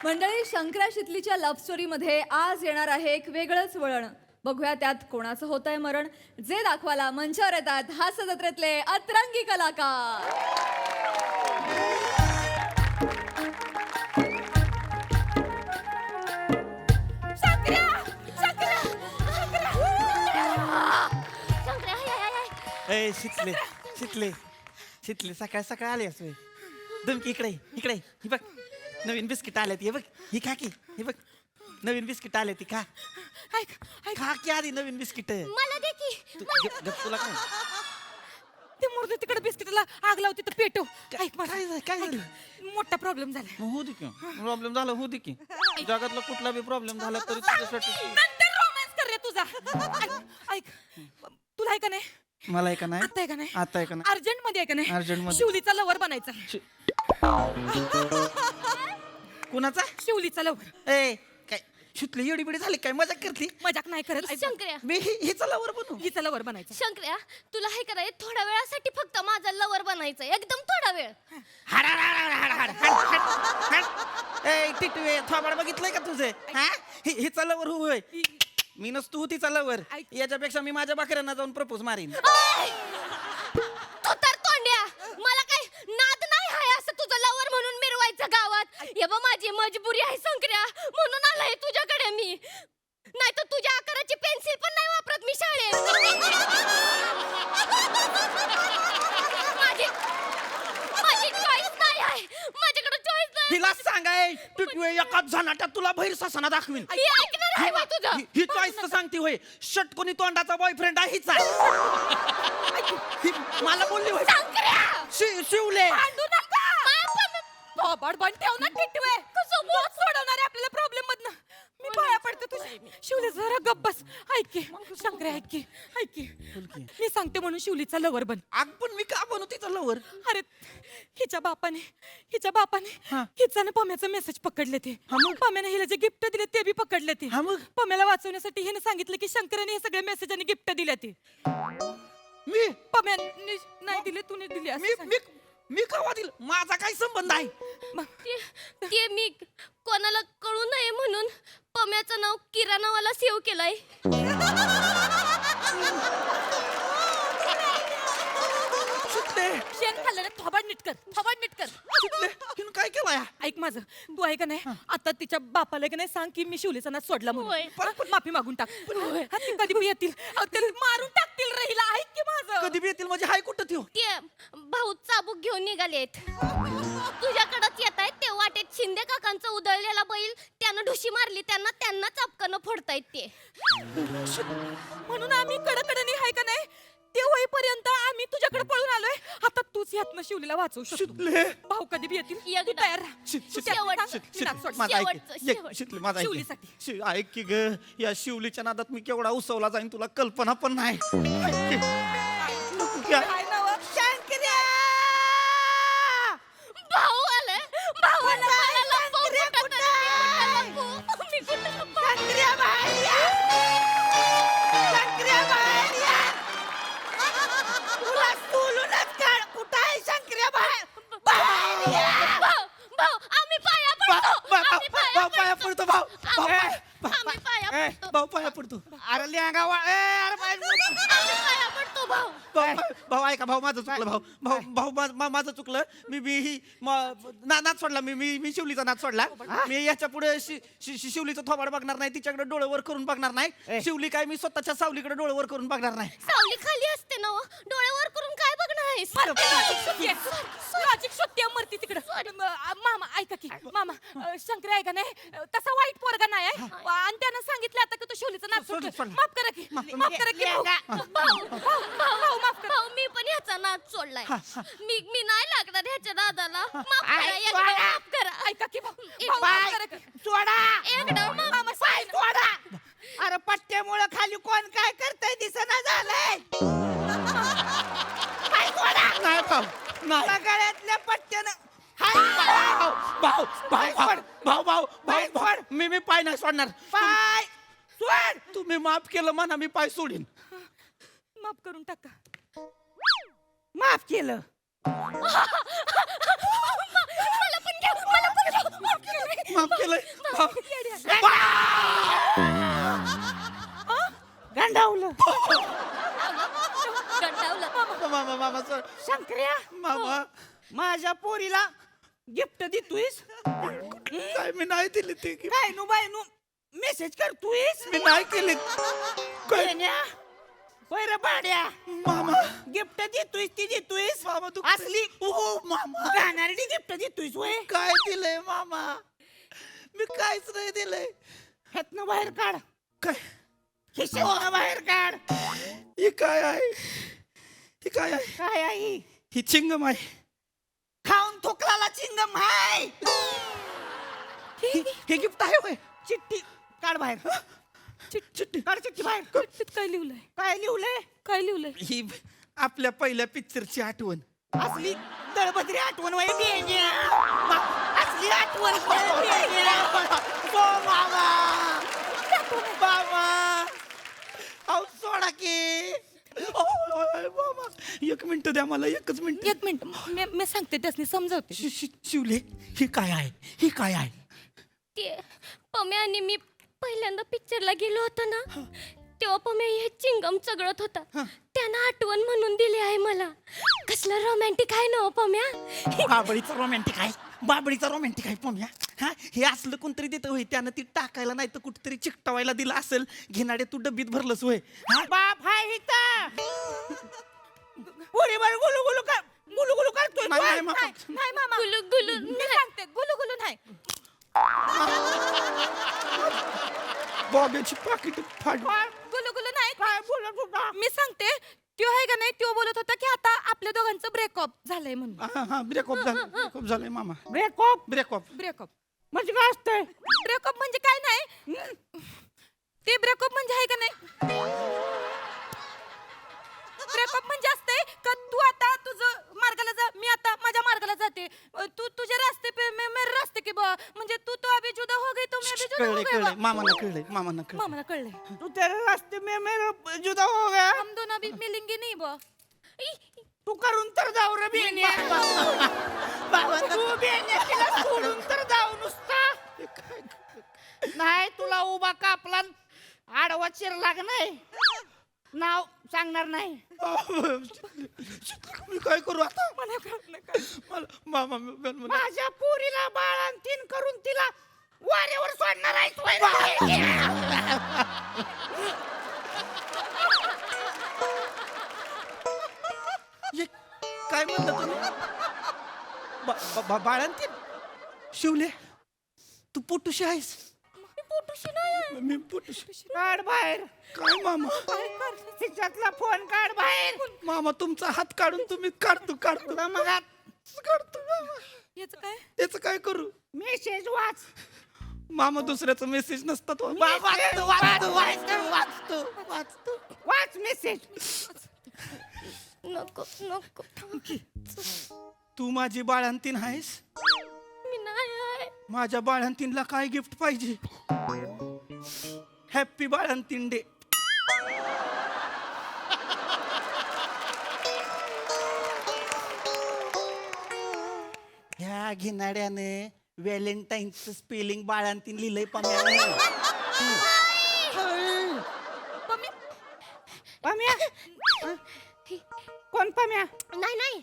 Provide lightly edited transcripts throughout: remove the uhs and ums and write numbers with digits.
मंडळी, शंकरा शितलीच्या लव्ह स्टोरीमध्ये आज येणार आहे एक वेगळंच वळण. बघूया त्यात कोणाचं होतंय मरण. जे दाखवायला मंचावर येतात हास्य जत्रेतले अतरंगी कलाकार. ए शितले शितले शितले सकाळ सकाळ आले असं दमकी इकडे इकडे ही बघ नवीन बिस्किट आले हे बघ ही खा की हे बघ नवीन बिस्किट आले ती खा ऐक ऐक खा की आधी नवीन बिस्किट मला दे की तुला काय ते मुर्दे तिकडे बिस्किटला आग लावते तर पेटो. ऐक मला काय ऐक, मोठा प्रॉब्लेम झालाय. होऊ दे की प्रॉब्लेम झाला होऊ दे की जगातला कुठला बी प्रॉब्लेम झाला तरी तुझ्यासाठी नंतर रोमॅन्स कर रे तुझा. ऐक ऐक, तुला आहे का नाही, मला आहे का नाही आता आहे का नाही, आता आहे का नाही अर्जंट मध्ये आहे का नाही, अर्जंट मध्ये. शिवलीचा लवर बनायचा. कुणाचा शिवलीचा लवर. ए काय शितली एवढी बिडी झाली काय मजाक करते मजाक नाही करत. ऐक, शंकर्या मी हिचा लवर बनू हिचा लवर बनायचा. शंकर्या तुला हे कराय थोड्या वेळासाठी फक्त माझा लवर बनायचं एकदम थोडा वेळ. हाड हाड हाड हाड हाड हाड हाड हाड. ए टिटवे थोबाड बघितलंय का तुझे हा हिचा लवर होय मी नसतो तिचा लवर ऐक. याच्यापेक्षा मी माझ्या बाकऱ्यांना जाऊन प्रपोज मारीन. तू तर तोंड्या मला काय नाद नाही आहे असं तुझं लवर म्हणून मिरवायचं गावात. हे बघ माझी मजबुरी आहे शंकर्या म्हणून आलाय तुझ्याकडे मी. नाही तर तुझ्या आकाराची पेन्सिल पण नाही वापरत मी शाळेत. माझी माझी चॉईस नाही आहे माझ्याकडे चॉईस नाही. हिला सांगाय टिटवे एकाच झनाट्यात तुला भैर ससाना दाखवीन. मी ऐकणार आहे बा तुझं. ही चॉईस तर सांगते होय षटकोनी तोंडाचा बॉयफ्रेंड आहे हिचा ही मला बोलली होय शंकर्या शिवले भांडू नका. थोबाड बंद ठेव ना टिटवे. कसं बोल सोडवणार आहे आपल्याला प्रॉब्लेम मधनं. मी पाया पडते तुझ्या. शिवली जरा गप्प बस. ऐक की शंकर्या, ऐक की ऐक की मी सांगते म्हणून शिवलीचा लवर बन. आग पण मी का बनू तिचा लवर अरे हिच्या बापाने हा. हिचाने पम्याचा मेसेज पकडले ते. हा मग? पम्याने हिला जे गिफ्ट दिले ते बी पकडले ते. हा मग? पम्याला वाचवण्यासाठी हिने सांगितलं की शंकराने हे सगळे मेसेज आणि गिफ्ट दिले ते. मी पम्याने नाही दिले, तूने दिले असं मी सांग. मी मी कवा दिल माझा काय संबंध आहे मग ते मी कोणाला कळू नये म्हणून पम्याचं नाव किराणावाला सेव्ह केलंय. शितले शेण खाल्लं ना, थोबाड नीट कर, थोबाड नीट कर. शितले हिनं काय केलं या ऐक माझं, तू आहे का नाही आता तिच्या बापाला का नाही सांग की मी शिवलीचा नाच सोडला होय. म्हणून. पण माफी मागून टाक. हा, ते कधी पण येतील अहो, ते मारून टाकतील राहिला. ऐक की माझं. कधी बी येतील म्हणजे हाय कुठं त्यो ते भाऊ चाबूक घेऊन निघालेत. तुझ्याकडच येत आहेत ते वाटेत शिंदे काकांचा उधळलेला बैल त्यानं ढुशी मारली त्यांना त्यांना चापकानं फोडतायत ते. म्हणून आम्ही कडकडणी आहे का नाही ते होईपर्यंत आम्ही तुझ्याकडे पळून आलोय. आता तूच यातनं शिवलीला वाचवू शकतो. शितले भाऊ कधी बी येतील तू एकदा. तयार राहा. शेवट. सांग, मी नाच सोड. माझा ऐक शेवटचं, ये, शेवट. शितले माझा ऐक शिवलीसाठी. ऐक की ग या शिवलीच्या नादात मी केवढा उसवला जाईन तुला कल्पना पण नाही ऐक की. या. काय नाव? शंकर्या! भाऊ आलाय भावाला मला लपवू कुठं तरी. मी कुठं लपवू? शंकर्या बाहेर या! शंकर्या बाहेर या! तुला सोलूनच काढ. कुठं आहे शंकर्या बाहेर? बाहेर या! भाऊ आम्ही पाया पडतो. आम्ही पाया पडतो भाऊ आम्ही पाया पडतो. भाऊ पाया पडतो अरे लिहागा अरे आम्ही पाया पडतो भाऊ. भाऊ ऐका भाऊ माझं चुकलं भाऊ माझं चुकलं मी ही नाच सोडला मी शिवलीचा नाच सोडला मी याच्या पुढे शिवलीचं थोबाड बघणार नाही तिच्याकडे डोळे वर करून बघणार नाही शिवली काय मी स्वतःच्या सावलीकडे डोळे वर करून बघणार नाही सावली खाली असते ना हो. डोळ्यावर करून काय बघणार आहेस? लॉजिक सुट्टी मरती तिकडं. मामा ऐका की मामा शंकर आहे का नाही तसा वाईट पोरगा नाही आहे. आणि त्यानं सांगितलं आता की तो शिवलीचं नाच सोडलं. सोडलं. माफ करा की माफ करा की भाऊ. भाऊ माफ करा. भाऊ मी पण ह्याचा नाद सोडलाय. मी नाही लागणार ह्याच्या नादाला. माफ करा एकदा माफ करा. ऐका की भाऊ एक माफ करा की. सोडा एकदा माफ पाय सोडा अरे पट्ट्यामुळे खाली कोण काय करतंय दिसना झालंय पाय सोडा नाही भाऊ नाही गळ्यातल्या पट्ट्यानं भाऊ भाऊ भाऊ भाऊ मी पाय नाही सोडणार पाय सोड तुम्ही माफ केलं म्हणा मी पाय सोडीन माफ करून टाका. माफ केलं मला पण घ्या मला पण माफ केलंय भाऊ. गांडावलं कंटाळलं. मामा मामा सर शंकर्या मामा माझ्या पोरीला गिफ्ट देतोयस काय मी नाही दिली ती gift. काय नु बाय नु मेसेज करतोयस मी नाही केली काय येण्या होय रे बाड्या मामा गिफ्ट देतोयस ती देतोयस मामा तू असली ओ मामा गाणारी गिफ्ट देतोयस होय काय दिलंय मामा मी काहीच नाही दिलंय ह्यातनं बाहेर काढ काय खिशातनं बाहेर काढ हे काय आहे हे काय आहे काय आई ही चिंगम आहे खाऊन थुकलाला चिंगम हाय हे गिफ्ट आहे होय चिठ्ठी काढ बाहेर चिठ्ठी काढ चिठ्ठी बाहेर चिठ्ठीत काय लिहिलंय? काय लिहलंय काय लिहिलंय? ही आपल्या पहिल्या पिक्चरची आठवण असली दळबद्री आठवण वय बेण्या असली आठवण वय बेण्या. ओ मामा मामा अहो सोडा की मामा एक मिनिट द्या मला एकच मिनिट एक मिनिट मी सांगते त्यासनी समजावते. शिवले हे काय आहे हे काय आहे ते पम्या आणि मी पहिल्यांदा पिक्चरला गेलो होतो ना तेव्हा पम्या हे चिंगम चगळत होता त्यानं आठवण म्हणून दिली आहे मला. कसलं रोमॅन्टिक आहे ना हो पम्या. बाबळीचा रोमॅन्टिक आहे बाबळीचा रोमॅन्टिक आहे पम्या हा हे असलं कोणतरी देतं होय त्यानं ती टाकायला नाही तर कुठेतरी चिकटवायला दिलं असेल घेणारे तू डब्बीत भरलंस होय हा बाप हाय हिता पुरी बर गुलू गुलू कर गुलू गुलू करतोय नाही, नाही, तू. मामा. नाही मामा गुलू गुलू मी सांगते गुलू गुलू नाही. बॉबेची पाकिट फाड गुलू गुलू नाही. काय बोलत होता मी सांगते त्यो आहे का नाही त्यो बोलत होता की आता आपल्या दोघांचं ब्रेकअप झालंय म्हणून. हा ब्रेकअप झालंय मामा ब्रेकअप ब्रेकअप ब्रेकअप म्हणजे काय असतंय ब्रेकअप म्हणजे काय नाही ते ब्रेकअप म्हणजे आहे का नाही ब्रेकअप म्हणजे असते का तू आता तुझं मार्गाला जा मी आता माझ्या मार्गाला जाते तू तुझे रास्ते पे मैं मेरे रास्ते के बा म्हणजे तू अभी जुदा हो गई तो मैं अभी जुदा हो कळलंय गया कळलंय बा. मामाला कळलंय मामाला कळलंय तू तेरे रास्ते में मेरा जुदा हो गया हम दोन अभी मिलेंगे नहीं बा. तू करून तर जाऊ रे बेण्या तू बेण्या तिला सोडून तर जाऊ नुसता नाही तुला उभा कापला आडवा चिरला का नाही नाव सांगणार नाही मी काय करू आता मला कळत नाही काय. मला मामा माझ्या पोरीला बाळांतीन करून तिला वाऱ्यावर सोडणार आहेस होय रे? हे काय म्हणलं तुम्ही बाळांतीन शिवले तू पोटुशी आहेस मी पोटुशी काढ बाहेर काय मामा खिशातला फोन काढ बाहेर मामा तुमचा हात काढून तुम्ही काढतो तुला मग काढतो मामा याचं काय याचं काय करू मेसेज वाच मामा दुसऱ्याचा मेसेज नसतात हो. वाचतो वाच मेसेज नको नको तू माझी बाळंतीण आहेस मी नाही आहे. माझ्या बाळंतीणला काय गिफ्ट पाहिजे हॅपी बाळंतीण डे ह्या घेणाऱ्याने व्हॅलेंटाईनचं स्पेलिंग बाळंतीण लिहिलंय पम्याने पम्या कोण पम्या नाही नाही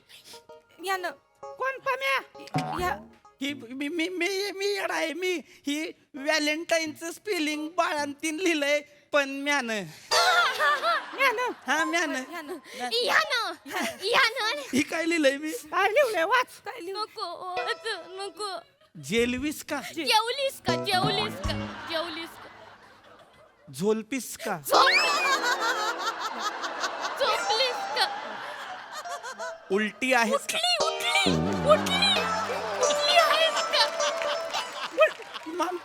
यानं कोण पम्या या ही मी मी मी मी येडा आहे मी ही व्हॅलेंटाईनचं स्पेलिंग बाळंतीण लिहिलंय पण म्यानं हा म्यानं यानं ही काय लिहिलंय मी काय लिहलंय वाच काय लिहू नको वाच, नको जेलवीस का जेवलीस का जेवलीस का जेवलीस का झोलपीस का झोपलीस का उलटी आहेस का उठली उठली उठली उठली आहेस का माम-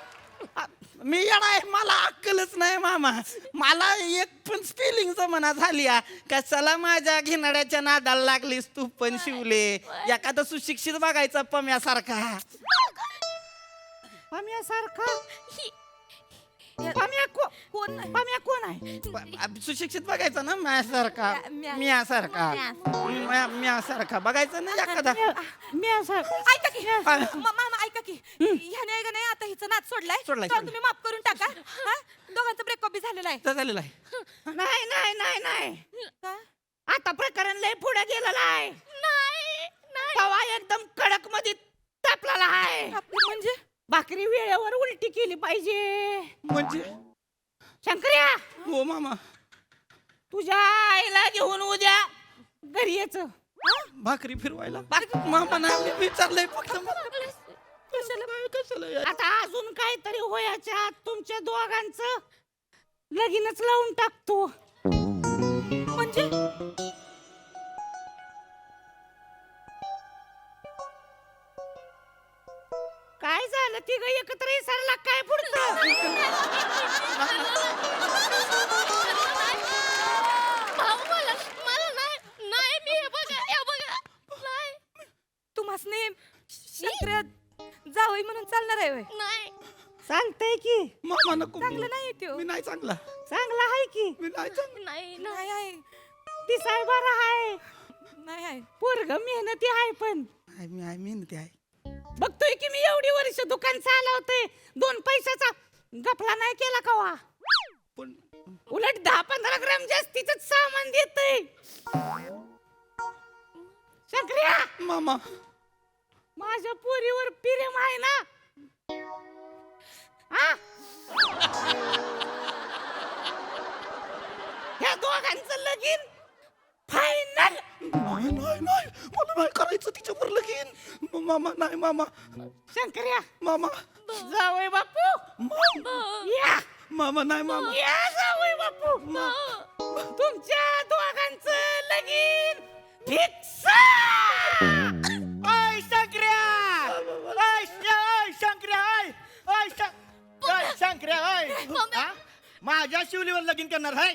मी येडा आहे मला अक्कलच नाही मामा मला एक पण स्पेलिंग म्हणा झाली कशाला माझ्या घिनाड्याच्या नादाला लागलीस तू पण शिवले एखादा सुशिक्षित बघायचा पम्यासारखा पम्या सारखा ही- पम्या कोण नाही. पम्या कोण आहे सुशिक्षित बघायचा ना म्यासारखा म्या- म्यासारखा म्यासारखा बघायचा ना एखादा म्या सारखा ऐका की मामा ऐका की की ह्याने आहे का नाही आता हिचा नाच सोडलाय सोडलाय, तर सोडलाय. तुम्ही माफ करून टाका हा दोघांचा ब्रेकअप बी झालेला आहे तर झालेलं आहे. नाही नाही नाही नाही का? आता प्रकरण लय पुढे गेलेलं आहे नाही नाही तवा एकदम कडक मध्ये तापलेला आहे आपलं म्हणजे भाकरी वेळेवर उलटी केली पाहिजे म्हणजे शंकर्या हो मामा, तुझ्या आईला घेऊन उद्या घरी यायचं भाकरी फिरवायला मामा नाही मी विचारलंय फक्त कशाला यार? आता अजून काहीतरी होयाच्या आत तुमच्या दोघांचं लगीनच लावून टाकतो म्हणजे काय झालं ती ग एकत्र विसरला काय पुढचं भाऊ मला मला नाही नाही मी हे बघा नाही तुम्हासने शंकर्या जावई म्हणून चालणार आहे होय? नाही चालतंय की मामा नको चांगलं नाही त्यो मी नाही चांगला, चांगला आहे की मी नाही चांगला. नाही नाही आहे दिसाय बरा आहे नाही आहे पोरग मेहनती आहे पण मी मेहनती आहे. बघतोय की मी एवढी वर्ष दुकान चालवते 2 पैशाचा गपला नाही केला कवा पण उलट 10-15 ग्राम जास्तीच सामान देतय शंकर्या मामा माझ्या पोरीवर प्रेम आहे ना हा ह्या दोघांचं लगीन फायनल नाही नाही नाही मला नाही करायचं तिच्यावर लगीन. मामा नाही मामा, शंकर्या मामा जावई बापू या मामा नाही मामा. या जावई बापू तुमच्या दोघांचं लगीन फिक्स ओय शंकर्या ओय शंकर्या ओय शंकर्या ओय हा? माझ्या शिवलीवर लगीन करणार आहे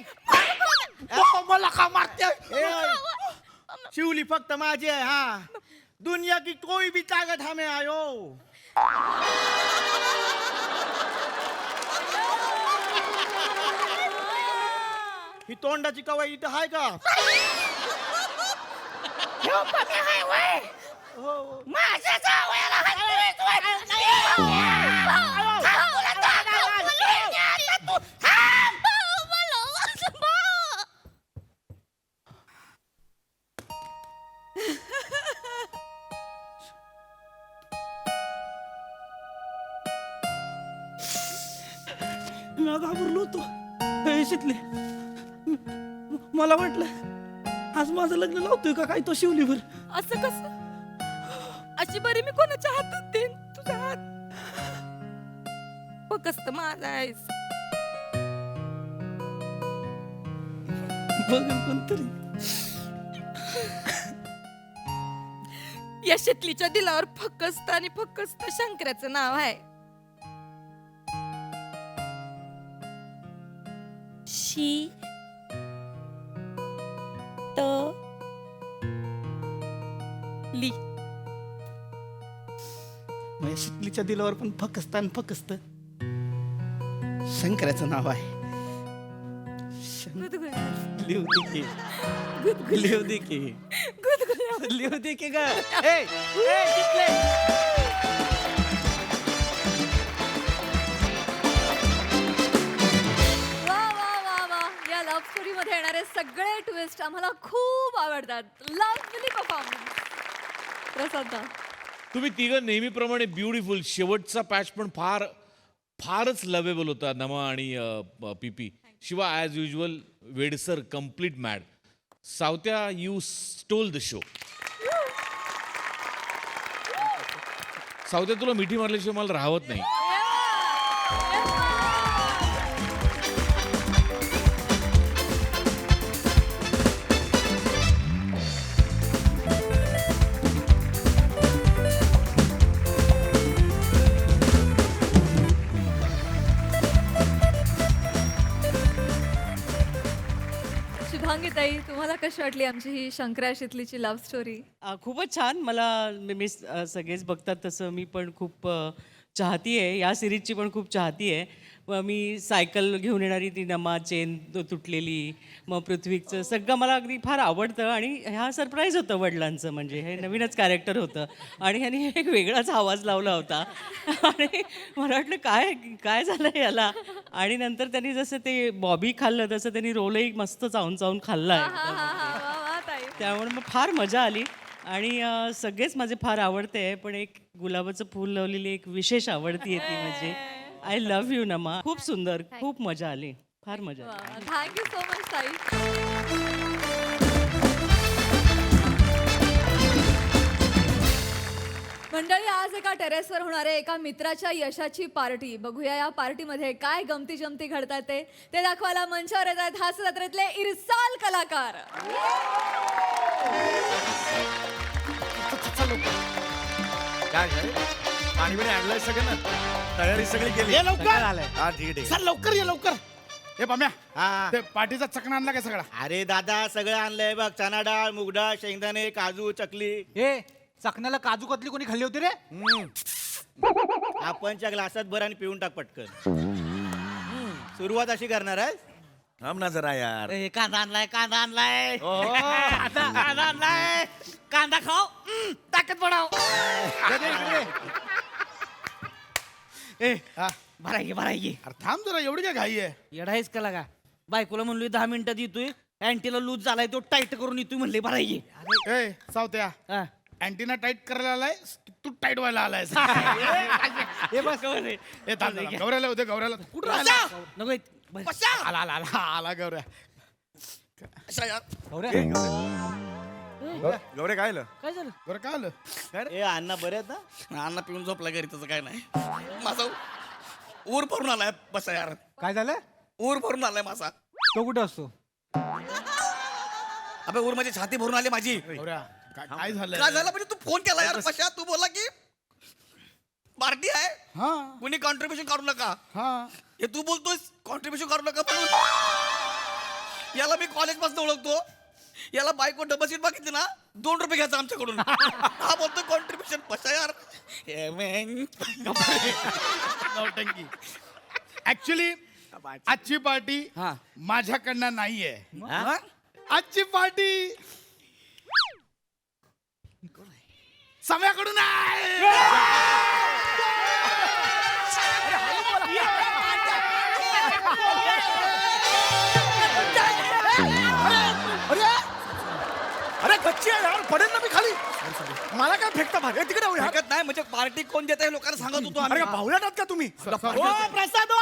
मला का मारते? शिवली फक्त माझी आहे हा दुनिया की कोई भी ताकत हमें आयो ही तोंडाची कवाई इथं आहे का ह्यो कमी आहे वय माझ्या जावयाला हात मी घाबरलो होतो. हे शिकले मला वाटलं आज माझं लग्न लावतोय का काय तो शिवलीवर. असं कसं अशी बरी मी कोणाच्या हातात देईन तुझ्या हात फकस्त माझा आहेस बघन कोणतरी. या शेतलीच्या दिलावर फकस्त आणि फकस्त शंकराचं नाव आहे शी त ली माझ्या शिकलीच्या दिलावर पण फकस्त आणि फकस्त शंकराचं नाव आहे. लिहू दे की, लिहू दे की, लिहू दे की ग. ए, ए, शिकले. वा वा वा वा या लव्ह स्टोरी मध्ये येणारे सगळे ट्विस्ट आम्हाला खूप आवडतात. लव्हली परफॉर्मन्स प्रसाद दा. तुम्ही तिघं नेहमीप्रमाणे ब्युटिफुल. शेवटचा पॅच पण फारच लवेबल होता नमा आणि पीपी. शिवा ॲज युजल वेडसर कम्प्लीट मॅड. सावत्या यू स्टोल द शो. सावत्या तुला मिठी मारल्याशिवाय मला राहवत नाही. शुभांगी ताई, तुम्हाला कशी वाटली आमची ही शंकरा शितलीची लव्ह स्टोरी? खूपच छान. मला सगळेच बघतात तसं मी पण खूप चाहती आहे. या सिरीजची पण खूप चाहती आहे. मी सायकल घेऊन येणारी ती नमा चेन तुटलेली, मग पृथ्वीचं सगळं मला अगदी फार आवडतं. आणि हा सरप्राईज होतं वडिलांचं, म्हणजे हे नवीनच कॅरेक्टर होतं आणि ह्यानी एक वेगळाच आवाज लावला होता आणि मला वाटलं काय काय झालं याला. आणि नंतर त्यांनी जसं ते बॉबी खाल्लं तसं त्यांनी रोलही मस्त चावून चावून खाल्ला आहे. त्यामुळे मग फार मजा आली. आणि सगळेच माझे फार आवडते, पण एक गुलाबाचं फूल लावलेली एक विशेष आवडती आहे ती म्हणजे आय लव्ह यू नमा. खूप सुंदर, खूप मजा आली, फार मजा आली. थँक्यू सो मच ताई. मंडळी, आज एका टेरेसवर होणाऱ्या एका मित्राच्या यशाची पार्टी. बघूया या पार्टीमध्ये काय गमती जमती घडतात ते दाखवायला मंचावर येत आहेत हास्य जत्रेतले इरसाल कलाकार. काय झालं? पाणी बिणी आणलंय सगळं ना? तयारी सगळी केली. ये लवकर. हा ठीक आहे. सर लवकर ये लवकर. हे पम्या हा. ते पार्टीचा चकना आणला काय सगळा? अरे दादा सगळं आणलंय बघ. चना डाळ, मूग डाळ, शेंगदाणे, काजू, चकली. ए चकण्याला काजू कतली कोणी खाल्ली होती रे? आपणच्या ग्लासात भर आणि पिऊन टाक पटकन. सुरुवात अशी करणार आहे. थांब ना जरा यार. कांदा आणलाय, कांदा आणलाय. कांदा आणलाय. कांदा खाओ, ताकद बढ़ाओ. ए हा. भराय भराय अरे थांब जरा, एवढी काय घाई आहे? येडायच का लागा? बायकोला म्हणलोय 10 मिनिटात येतोय, अँटीला लूज झालाय तो टाईट करून येतोय म्हणले भराय. ए सावत्या, अँटीना टाईट करायला आलाय, तू टाईट व्हायला आलाय. हे बस ए थांब जरा, गौऱ्याला होते, गौऱ्याला कुठं राहिला? नको आला आला आला आला गौऱ्या. गौरे काय आलं? काय झालं? गौऱ्या काय आलं? ए अण्णा बरे आहेत ना? अण्णा पिऊन झोपला घरी, त्याचं काय नाही. माझा ऊर भरून आलाय बसा यार. काय झालं? ऊर भरून आलाय माझा. तो कुठे असतो? अबे ऊर माझी छाती भरून आली माझी. गौऱ्या काय झालं? काय झालं म्हणजे तू फोन केला यार कशा? तू बोला की पार्टी आहे, हा कुणी कॉन्ट्रीब्युशन काढू नका. हा. हे तू बोलतोस कॉन्ट्रीब्युशन काढू नका म्हणून. याला मी कॉलेज पासून ओळखतो. याला बाईक वर डबल सीट बघितली ना, 2 रुपये घ्यायचा आमच्याकडून. हा बोलतो कॉन्ट्रीब्युशन कशा यार. नौटंकी. ऍक्च्युली आजची पार्टी माझ्याकडनं नाहीये. आजची पार्टी सम्याकडून आहे. अरे कच्ची आहे यार, पडेल ना मी खाली. मला काय फेकता भाग तिकडे होऊ हरकत नाही म्हणजे पार्टी कोण देत आहे लोकांना सांगत होतो आम्ही. अरे भावल्यात आहात का तुम्ही? प्रसाद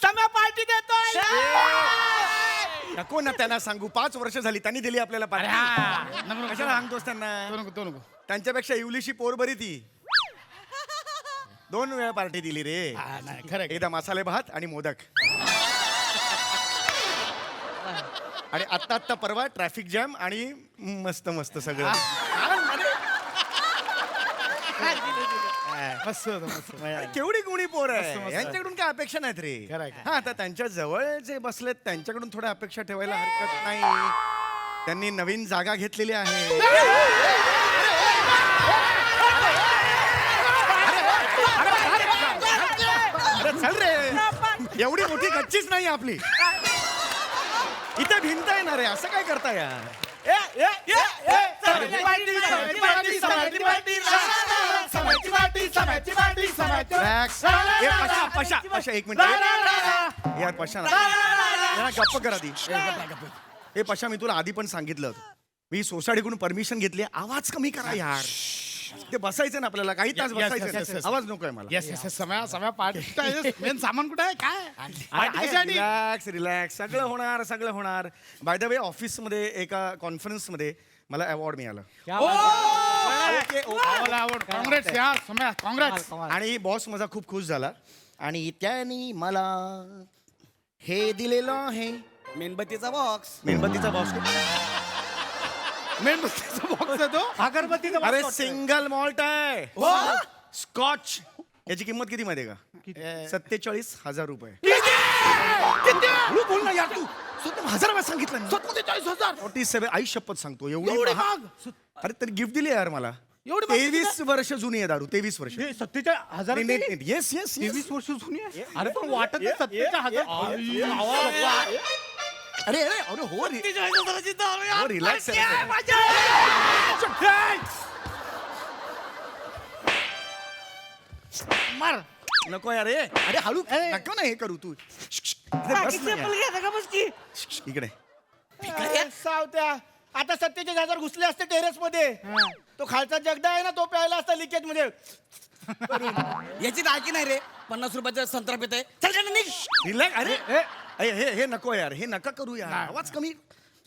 सम्या पार्टी देतोय. नको ना त्यांना सांगू. 5 वर्ष झाली त्यांनी दिली आपल्याला पार्टी. कशाला सांगतोस त्यांना? तो नको. त्यांच्यापेक्षा इवलीशी पोर बरी ती. 2 वेळा पार्टी दिली रे. नाही खरं एकदा मसाले भात आणि मोदक. आणि आत्ता परवा ट्रॅफिक जॅम आणि मस्त मस्त सगळं. केवढी गुणी पोर आहे. यांच्याकडून काय अपेक्षा नाहीत रे. हा आता त्यांच्या जवळ जे बसलेत त्यांच्याकडून थोड्या अपेक्षा ठेवायला हरकत नाही. त्यांनी नवीन जागा घेतलेली आहे. अरे चल रे, एवढी मोठी गच्चीच नाही आपली. इथे भिंत येणार आहे, असं काय करता यार? पशा 1 मिनिट यार. पशा गप्प करा दी. हे पशा, मी तुला आधी पण सांगितलं होतं, मी सोसायटीकडून परमिशन घेतली. आवाज कमी करा यार. ते बसायचं ना आपल्याला, काही तास बसायचं. आवाज नकोय मला. येस सम्या पार्टी. मेन सामान कुठे आहे? काय रिलॅक्स सगळं होणार. बाय द वे, ऑफिस मध्ये एका कॉन्फरन्स मध्ये मला अवॉर्ड मिळालं. काँग्रेस यार सम्या, काँग्रेस. आणि बॉस माझा खूप खुश झाला आणि त्यांनी मला हे दिलेलं आहे. मेणबत्तीचा बॉक्स. मेणबत्तीचा बॉक्स. मेणबत्तीचा बॉक्स आहे तो. अगरबत्तीचा अरे सिंगल मॉल्ट आहे. स्कॉच. याची किंमत किती माहिती आहे का? 47,000 रुपये. बोल ना यार तू. 1000 वेळा सांगितलं. 47,000. 47. आई शपथ सांगतो एवढी महाग. अरे तरी गिफ्ट दिली यार मला. एवढी महाग 23 वर्ष जुनी आहे दारू, 23 वर्ष. 47,000 येस येस 23 वर्ष जुनी आहे. अरे पण वाटत नाही 47,000. अरे अरे अरे हो रिलॅक्स मार. नको यार अरे हळू नको ना हे करू तू इकडे बस ना यार. इकडे अरे सावत्या, आता 47,000 घुसले असते टेरेस मध्ये, तो खालचा जगदा आहे ना, तो प्यायला असता लिकेज मध्ये. याची दाळकी नाही रे, 50 रुपयाचं संत्रा पित आहे. चल चल निघ. रिलॅक्स अरे हे हे हे नको यार, हे नका करू यार. आवाज कमी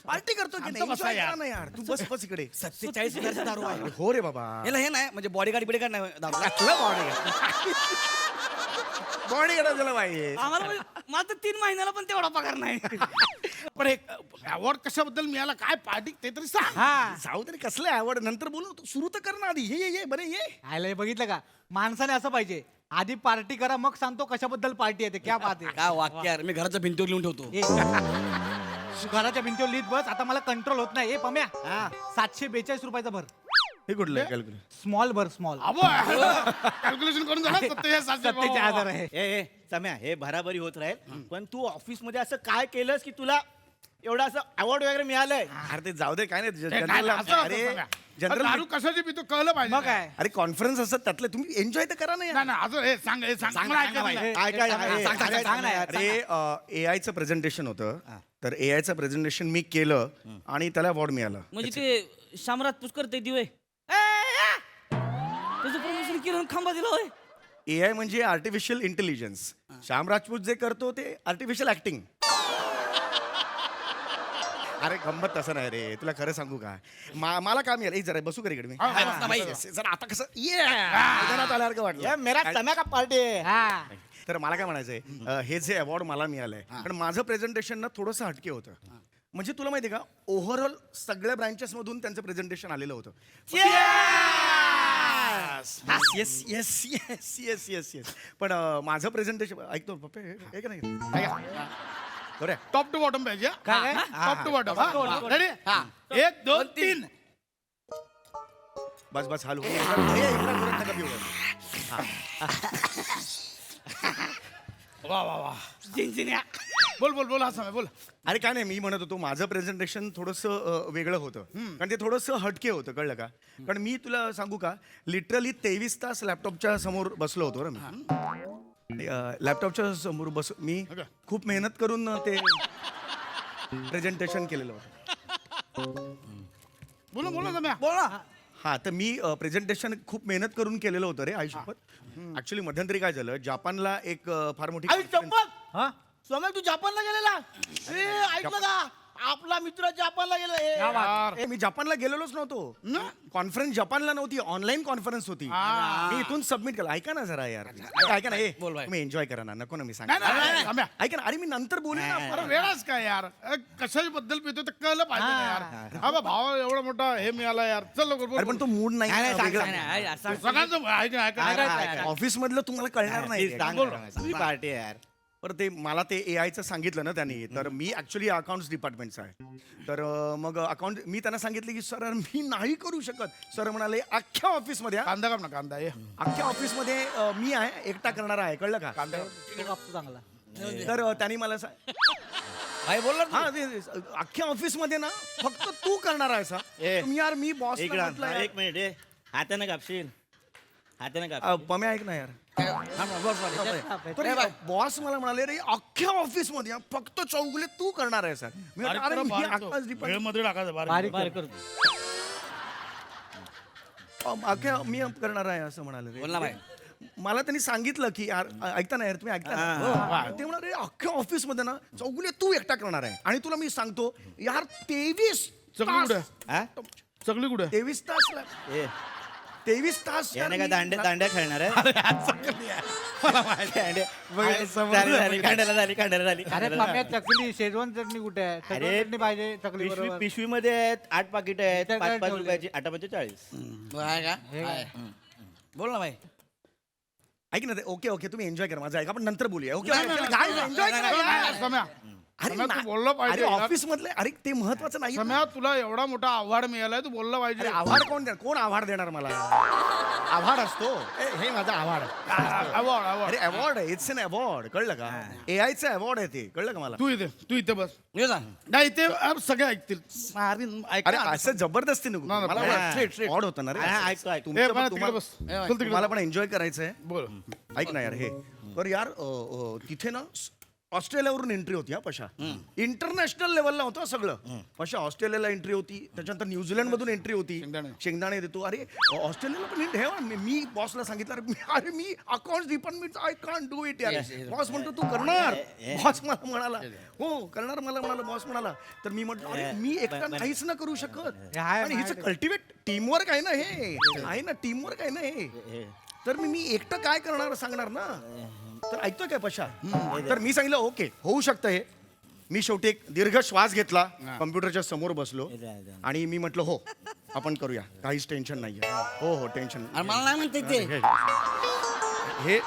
पार्टी करतो की नाही? बसा Enjoy यार. करा ना यार. तू बस बस इकडे. 47 रुपयाचं दारू आहे. हो रे बाबा. याला हे नाही म्हणजे बॉडीगार्ड बिडीगार्ड नाही दारू. तुला बॉडी करा त्याला पाहिजे. आम्हाला मात्र 3 महिन्याला पण तेवढा पगार नाही. पण एक अवॉर्ड कशाबद्दल मिळाला, काय पार्टी ते तरी सांग. जाऊ तरी कसलं आवड, नंतर बोलू. सुरू तर कर ना आधी. ये बरे ये. आयला बघितलं का, माणसाने असं पाहिजे, आधी पार्टी करा मग सांगतो कशाबद्दल पार्टी आहे ते. क्या बात आहे. काय वाक्य यार, मी घराच्या भिंतीवर लिहून ठेवतो. तू घराच्या भिंतीवर लिहित बस, आता मला कंट्रोल होत नाही. ए पम्या, 742 रुपयाचा भर. हे कुठलं आहे कॅल्क्युलेट? स्मॉल भर, स्मॉल. कॅल्क्युलेशन करून झालं 47,000 आहे. ए सम्या, हे भराभरी होत राहील, पण तू ऑफिस मध्ये असं काय केलंस की तुला एवढं असं अवॉर्ड वगैरे मिळालंय? अरे ते जाऊ दे, काय नाही. काय जनरल असं अरे दारू जनरल कशाची पितो कळलं पाहिजे. मग काय, अरे कॉन्फरन्स असतात त्यातले, तुम्ही एन्जॉय तर करा ना यार. नाही नाही, अजून हे सांग हे सांग मला ऐकायचं नाही. सांग ना यार. अरे एआयचं प्रेझेंटेशन होतं, तर एआयचं प्रेझेंटेशन मी केलं आणि त्याला अवॉर्ड मिळाला. म्हणजे ते शामरात पुष्कर ते दिवे त्याचं प्रमोशन केलं, खांबा दिला होय. एआय म्हणजे आर्टिफिशियल इंटेलिजन्स. श्याम राजपूत जे करतो ते आर्टिफिशियल ऍक्टिंग. अरे गंमत तसं नाही रे, तुला खरं सांगू का, मला काम मिळालं. जरा बसू का इकडे मी? जरा आता कसं मैदानात आल्यासारखं वाटलं. मेरा सम्या का पार्टी आहे. तर मला काय म्हणायचंय, हे जे अवॉर्ड मला मिळालंय, पण माझं प्रेझेंटेशन ना थोडंसं हटके होतं. म्हणजे तुला माहिती का, ओव्हरऑल सगळ्या ब्रांचेस मधून त्यांचं प्रेझेंटेशन आलेलं होतं. Yes yes yes yes yes yes पण माझं प्रेझेंटेशन ऐकतो पप्पे, हे का नाही बरं. टॉप टू बॉटम पाहिजे. Top to bottom. रेडी? 1 2 3. बस बस हालू वा वा वा. बोल हा समय बोल. अरे काय नाही, मी म्हणत होतो माझं प्रेझेंटेशन थोडंसं वेगळं होतं, कारण ते थोडंसं हटके होतं, कळलं का? कारण मी तुला सांगू का, लिटरली 23 तास लॅपटॉपच्या समोर बसलो होतो रे मी. लॅपटॉपच्या समोर मी खूप मेहनत करून ते प्रेझेंटेशन केलेलं होतं. बोला सम्या. बोल ना. हा, तर मी प्रेझेंटेशन खूप मेहनत करून केलेलं होतं रे आयुष्यात. ऍक्च्युली मध्यंतरी काय झालं, जापानला एक फार मोठी आई conference- चप्पल. सोम्या तू जपानला गेलेला? ए ऐकलं का, आपला मित्र जपानला गेला. ए, मी जपानला गेलेलोच नव्हतो. कॉन्फरन्स जपानला नव्हती, ऑनलाईन कॉन्फरन्स होती. मी इथून सबमिट केलं. ऐका ना जरा यार, ऐका ना. बोल बाई. तुम्ही एन्जॉय करा ना, नको ना मी सांग. नाही सम्या. ऐका ना, अरे मी नंतर बोलेन ना. अरे वेळाच काय यार, कशाच्या बद्दल पितो ते कळलं पाहिजे ना यार. हा बा भाव एवढा मोठा हे मिळाला यार. चल लवकर अरे पण बोल. तो मूड नाही वेगळा. सगळ्यांचं ऐका. ऑफिस मधलं तुम्हाला कळणार नाही. पार्टी आहे यार. बरं, ते मला ते एआयचं सांगितलं ना त्यांनी, तर मी ऍक्च्युली अकाउंट्स डिपार्टमेंटचा आहे. तर मग अकाउंट मी त्यांना सांगितलं की सर मी नाही करू शकत. सर म्हणाले अख्ख्या ऑफिसमध्ये कांदा काप ना कांदा ये. अख्ख्या ऑफिसमध्ये मी आहे, एकटा करणारा आहे, कळलं का? चांगला. तर त्यांनी मला भाई बोल ना. हा अख्ख्या ऑफिसमध्ये ना फक्त तू करणार आहेस हा. तुम्ही यार, मी बॉस एक मिनिट हाताने कापशील, हाताने काप. पम्या ऐक ना यार. बॉस मला म्हणाले रे अख्ख्या ऑफिस मध्ये फक्त चौगुले तू करणार आहे सर. मी म्हटलं, अरे मी अख्खाच department- भेळमध्ये टाकायचं बारीक बारीक. कर. अख्ख्या मी करणार आहे असं म्हणाले बोल ना रे. भाई. मला त्यांनी सांगितलं की यार, ऐकता ना यार, तुम्ही ऐकता ना? ते म्हणाले अख्ख्या ऑफिस मध्ये ना चौगुले तू एकटा करणार आहे, आणि तुला मी सांगतो यार 23 सगळी कुठे? तास सगळी कुठे? 23 तास 23 तास यार याने काय मी- दांड्या खेळणार आहे? कांड्याला झाली. अरे पम्या, चकली शेजवान चटणी कुठे आहे? अरे, शेजवान चटणी पाहिजे चकली बरोबर. पिशवीमध्ये आहेत 8 पाकिट आहेत, त्यात 5 ठेवले. रुपयाची, 8 म्हणजे 40. बोल ना भाई. ऐक ना, ओके तुम्ही एन्जॉय करा माझं, ऐका आपण नंतर बोलूया. ओके नाही, नाही, एन्जॉय करा यार. सम्या अरे सम्या, तू ना- बोललं पाहिजे अरे यार. ऑफिस मधले अरे ते महत्वाचं नाही ना. सम्या तुला एवढा मोठा अवॉर्ड मिळालाय तू बोललं अरे पाहिजे आव्हाड कोण देणार कोण आव्हाड देणार मला आव्हाड असतो हे माझा आव्हाड अवॉर्ड अरे अवॉर्ड आहे इट्स एन अवॉर्ड कळलं का एआयचं अवॉर्ड आहे ते कळलं का मला तू इथे बस ये जा. नाही इथे सगळे ऐकतील ऐक अरे ना. असं जबरदस्ती नको नाही, मला नाही, straight, straight. ऑड होतं ना रे ए, तुमचं मला पण तिकडे बस. चल तिकडे तुम्हाला पण एन्जॉय करायचंय बोल ऐक ना यार हे तर यार तिथे ना ऑस्ट्रेलियावरून एंट्री होती हा पशा इंटरनॅशनल लेवलला होतं सगळं पशा ऑस्ट्रेलियाला एंट्री होती त्याच्यानंतर न्यूझीलंड मधून एंट्री होती शेंगदाणे देतो अरे ऑस्ट्रेलियाला पण हे बघ, मी बॉसला सांगितलं अरे मी account department I can't do it यार बॉस म्हणतो तू करणार बॉस मला म्हणाला हो करणार मला म्हणाला बॉस म्हणाला तर मी म्हटलं अरे मी एकटा नाहीच ना करू शकत आणि हिचं कल्टिवेट टीमवर्क आहे ना हे आहे ना टीमवर्क आहे ना हे तर मी एकटं काय करणार सांगणार ना तर ऐकतोय काय पशा तर मी सांगितलं ओके होऊ शकतं हे मी शेवटी एक दीर्घ श्वास घेतला कम्प्युटरच्या समोर बसलो आणि मी म्हटलं हो आपण करूया काहीच टेन्शन नाहीये हो हो टेन्शन अरे मला नाही म्हणते ते हे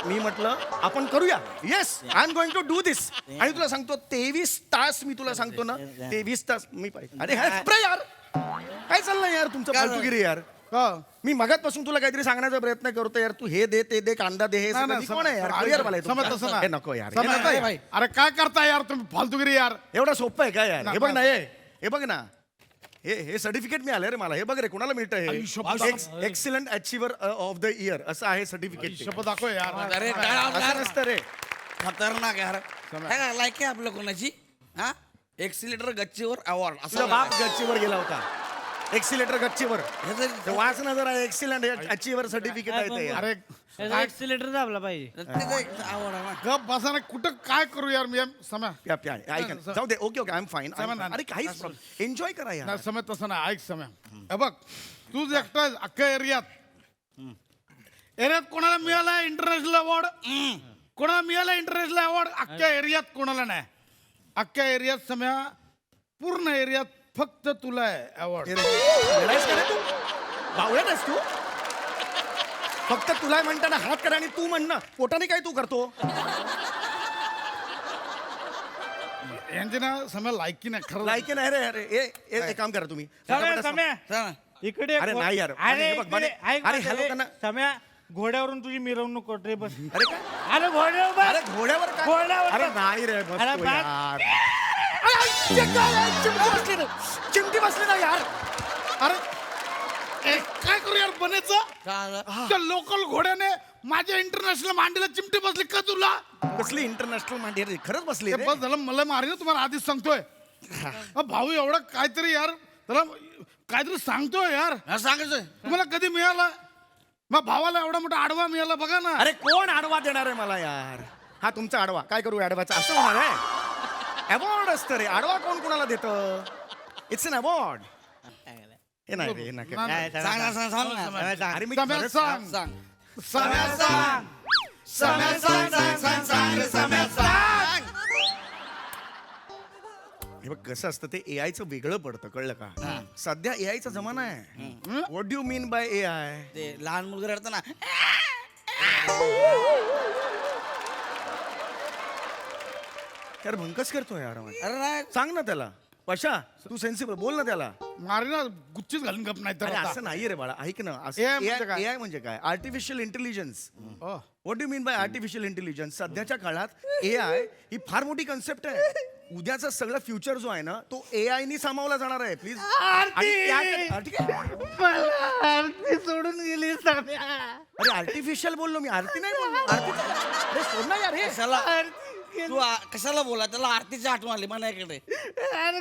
मी म्हटलं आपण करूया yes I am going to do this आणि तुला सांगतो 23 तास मी तुला सांगतो ना 23 तास मी पाहिजे अरे हे यार काय चाललंय यार तुमचं फालतूगिरी यार मी मगातपासून तुला काहीतरी सांगण्याचा प्रयत्न करतो यार तू हे दे ते दे कांदा दे हे सगळं. मी कोण आहे यार कुरिअर वाला आहे समज तुमचा. तसं हे ना नको यार हे समज, नको ए, यार. भाई, अरे काय करताय यार तुम्ही फालतूगिरी यार एवढं सोपं आहे काय यार ना, हे बघ ना. ना हे बघ ना हे सर्टिफिकेट मिळालं रे मला हे बघ रे कुणाला मिळतं हे excellent achiever of the year असं आहे सर्टिफिकेट शपथ दाखव यार अरे काय असं नसतं रे खतरनाक यार काय लायक आहे आपलं कोणाची हा एक्सिलेटर गच्चीवर अवॉर्ड तुझा बाप गच्चीवर गेला होता एक्सिलेटर गच्चीवर ते वाच ना जरा एक्सिलंट अचिव्हर सर्टिफिकेट आहे ते यार. अरे एक्सिलेटर दाबला पाहिजे आवड आहे ना. गप बसा ना कुठं काय करू यार मी सम्या प्या प्या ऐक ना. जाऊ दे okay okay I am fine सामान आण. अरे काहीच एन्जॉय करा यार नाही समय तसं नाही ऐक सम्या हे बघ तूच एकटा आहेस अख्ख्या एरियात कोणाला मिळाला इंटरनॅशनल अवॉर्ड कोणाला मिळाला इंटरनॅशनल अवॉर्ड अख्ख्या एरियात कोणाला नाही अख्ख्या एरियात सम्या पूर्ण एरियात फक्त तुला आहे अवॉर्ड बावळट आहेस तू फक्त तुला म्हणताना हात करा आणि तू म्हण ना पोटाने काय तू करतो यांची ना सम्या लायकी नाही खरं लायकी नाही रे अरे एक काम करा तुम्ही चला. इकडे अरे नाही यार अरे हे बघ, बने- अरे ह्या लोकांना सम्या घोड्यावरून तुझी मिरवणूक करतोय बस अरे काय अरे घोड्यावर बस. अरे घोड्यावर काय घोड्यावर अरे बस. नाही रे बस अरे तू बस. यार. चिमटी बसली ना चिमटी बसली ना यार अरे ए, काय करू यार बनायचं काय झालं? त्या लोकल घोड्याने माझ्या इंटरनॅशनल मांडीला चिमटी बसली का तुला कसली इंटरनॅशनल मांडी रे खरंच बसली ते रे. बस झालं मला मारी ना तुम्हाला आधीच सांगतोय भाऊ एवढं काहीतरी यार त्याला काहीतरी सांगतोय यार हा, सांगायचं तुम्हाला कधी मिळाला मग भावाला एवढा मोठा आडवा मिळाला बघा ना अरे कोण आडवा देणार आहे मला यार हा तुमचा आडवा काय करू आडवाचा असं होणार आहे अवॉर्ड असतं रे आडवा कोण कोणाला देतं इट्स एन अवॉर्ड हे नाही रे हे नाही नाही, नाही. सांग ना, सांग ना. अरे मी सम्या खरंच- सांग सांग सम्या सांग सम्या सांग सांग सांग सांग रे सम्या सांग हे बघ कसं असतं ते एआयचं वेगळं पडतं कळलं का सध्या एआयचा जमाना आहे what do mean by AI ते लहान मुलगा रडतं ना यार भंकस करतोय यार अरे नाही सांग ना त्याला पशा तू सेन्सिबल बोल ना त्याला मारी ना गुच्चीच घालून गप नाही तर अरे आता. असं नाहीये रे बाळा ऐक ना AI म्हणजे काय? एआय म्हणजे काय आर्टिफिशियल इंटेलिजन्स हो. What do mean by artificial intelligence सध्याच्या काळात एआय ही फार मोठी कन्सेप्ट आहे उद्याचा सगळा फ्युचर जो आहे ना तो एआय नी सामावला जाणार आहे प्लीज सोडून गेली सम्या अरे आर्टिफिशियल बोललो मी आरती नाही बोललो आरती अरे सोड ना यार हे कशाला तू कशाला बोला त्याला आरतीची आठवण आली मनाकडे अरे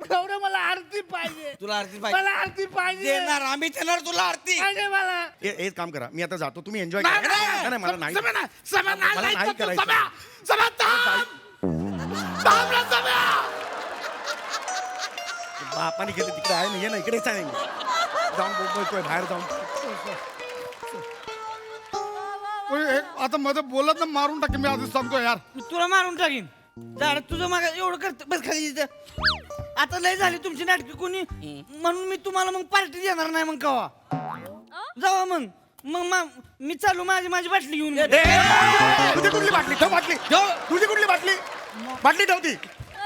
गौरव मला आरती पाहिजे तुला आरती मला पाहिजे आरती पाहिजे देणार आम्ही देणार तुला आरती पाहिजे मला एक काम करा मी आता जातो तुम्ही एन्जॉय नाही, करा नाही, नाही, मला नाही सम्या नाही, सम्या नाही, मला नाही, नाही सम्या, करायचं. सम्या, सम्या, थांब. थांब ना, सम्या. बापाने गेले तिकडे आहे ना ये ना इकडेच आहे जाऊन बोलतोय बाहेर जाऊन ओय, आता मध्ये बोलत ना मारून टाकेन मी आधीच सांगतो यार मी तुला मारून टाकीन झाड तुझं माग एवढं करत बस खाली इथं. आता लय झाली तुमची नाटकी कोणी म्हणून मी तुम्हाला मग पार्टी देणार नाही मग कवा जावा मग मी चालू माझी बाटली घेऊन तुझी कुठली बाटली ठेव बाटली तुझी कुठली बाटली बाटली ठेव ती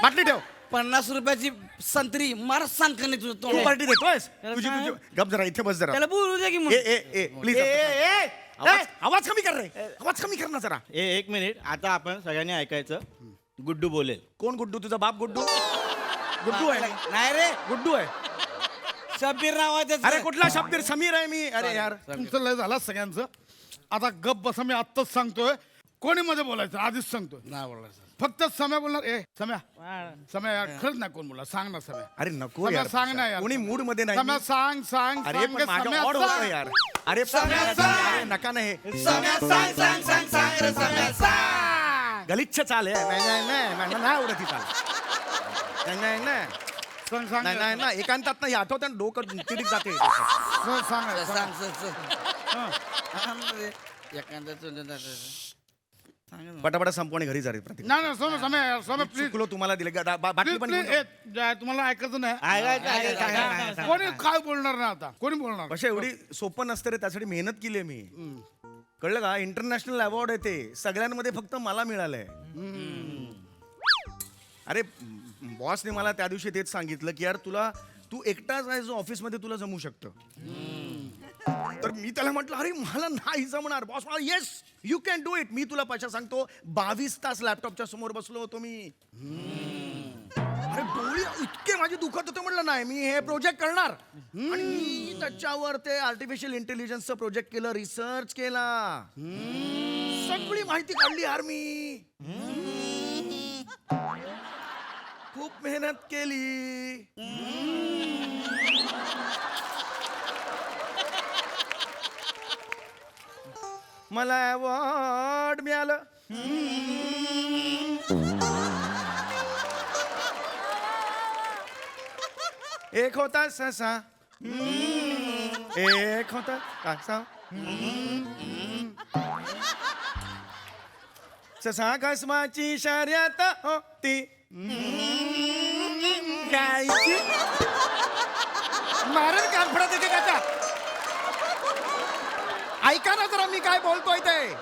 बाटली ठेव 50 रुपयाची संत्री मार सांग का नाही तुझं तू तोंड पार्टी देतोयस तुझी तुझी गप जरा इथे बस जरा त्याला बोलू दे की मग ए ए ए प्लीज आवाज कमी कर रे आवाज कमी कर ना जरा एक मिनिट आता आपण सगळ्यांनी ऐकायचं गुड्डू बोलेल. कोण गुड्डू तुझा बाप गुड्डू गुड्डू आहे ना? नाही रे गुड्डू आहे शब्बीर नाव आहे त्याचं. अरे कुठला शब्द समीर आहे मी अरे यार तुमचं लय झालं सगळ्यांचं आता गप बसा मी आत्ताच सांगतोय कोणी मध्ये बोलायचं आधीच सांगतोय नाही बोलायचं फक्त सम्या बोलणार सम्या यार खरंच नाही कोण बोला सांग ना सम्या अरे नको सम्या यार सांग ना यार कोणी मूड मध्ये नाही सम्या सांग सांग अरे सांग पण माझं सम्या ऑड होतं सांग. यार अरे सम्या पण- सांग. अरे नका नाही सम्या सांग सांग सांग सांग रे सम्या सांग गलिच्छ चाल आहे नाही आवडत ही चाल नाही नाही सांग सांग नाही नाही नाही एकांतात नाही आठवत डोकं चिडीक जाते सांग सांग सांग सांग पटापटा संपवणे घरी जा रे प्रतीक नाही नाही सम्या प्लीज चुकलो तुम्हाला दिले बाटली पण घेऊन जा. तुम्हाला ऐकायचं नाही कोणी काय बोलणार ना आता कोणी बोलणार अशा एवढी सोपं नसतं रे त्यासाठी मेहनत केली आहे मी कळलं का इंटरनॅशनल अवॉर्ड आहे ते सगळ्यांमध्ये फक्त मला मिळालंय अरे बॉसने मला त्या दिवशी तेच सांगितलं की यार तुला तू एकटाच आहे जो ऑफिसमध्ये तुला जमू शकतं तर मी त्याला म्हटलं अरे मला नाही जमणार बॉस मला yes you can do it मी तुला पैसा सांगतो 22 तास लॅपटॉपच्या समोर बसलो होतो मी अरे डोळे इतके माझे दुखत होते म्हटलं नाही मी हे प्रोजेक्ट करणार आणि मी त्याच्यावर ते आर्टिफिशियल इंटेलिजन्सचं प्रोजेक्ट केलं रिसर्च केला सगळी माहिती काढली यार मी खूप मेहनत केली मला अवॉर्ड मिळालं एक होता ससा एक होता कासा ससा कसमाची शर्यत होती गायची मारण कानफडा देते का ऐका ना जरा मी काय बोलतोय ते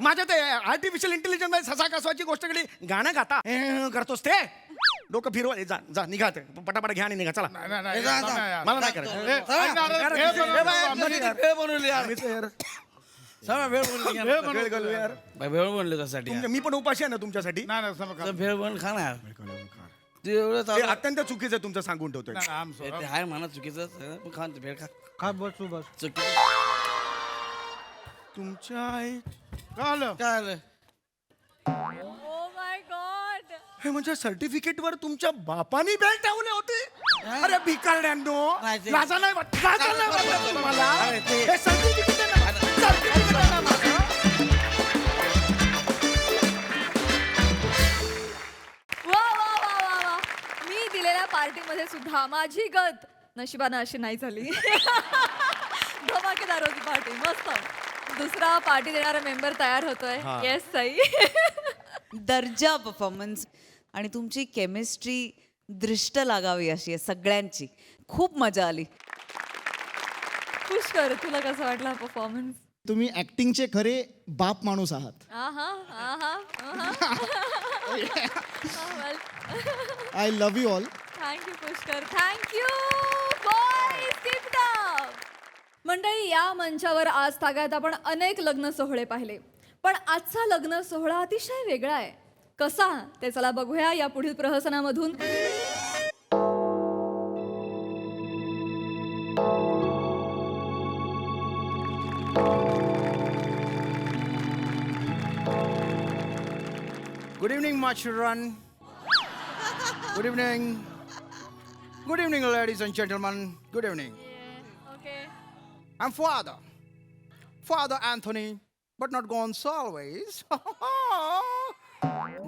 माझ्या ते आर्टिफिशियल इंटेलिजन्स मध्ये ससा कसवाची गोष्ट केली गाणं गाता करतोस ते डोकं फिरवा जा जा निघा ते पटापट घ्या आणि निघा चला नाही मला नाही भेळ बनवली यार करायचं सम्या भेळ बनवली वेळ घालू यार भेळ बनवली त्यासाठी मी पण उपाशी आहे ना तुमच्यासाठी नाही समजा भेळ बन खा ना यार तू एवढं हे चालू अत्यंत चुकीचं आहे तुमचं सांगून ठेवतोय ते आहे म्हणा चुकीचं पण खा ना, भेळ खा खा बस बस चुकीचं तुमच्या आई काय आलं काय आलं ओ माय गॉड हे म्हणजे सर्टिफिकेट वर तुमच्या बापानी बेल्ट ठेवले होते अरे भिकारड्यांनो नाही ते- लाजा नाही वाटत तुम्हाला अरे ते- हे certificate आहे ना, certificate आहे ना माझं. वा वा वा वा वा मी दिलेल्या पार्टीमध्ये सुद्धा माझी गत नशिबानं अशी नाही झाली धमाकेदार होती पार्टी मस्त दुसरा पार्टी देणारा मेंबर तयार होतोय येस सई दर्जा परफॉर्मन्स आणि तुमची केमिस्ट्री दृष्ट लागावी अशी आहे सगळ्यांची खूप मजा आली पुष्कर तुला कसं वाटला परफॉर्मन्स तुम्ही ऍक्टिंगचे खरे बाप माणूस आहात आहा आहा I love you all thank you Pushkar thank you boys keep it up मंडळी या मंचावर आज तागायत आपण अनेक लग्न सोहळे पाहिले पण आजचा लग्न सोहळा अतिशय वेगळा आहे कसा ते चला बघूया या पुढील प्रहसनामधून Good evening, my children. Good evening. Good evening, ladies and gentlemen. Good evening. Okay I'm Father Anthony, but not Gonz always.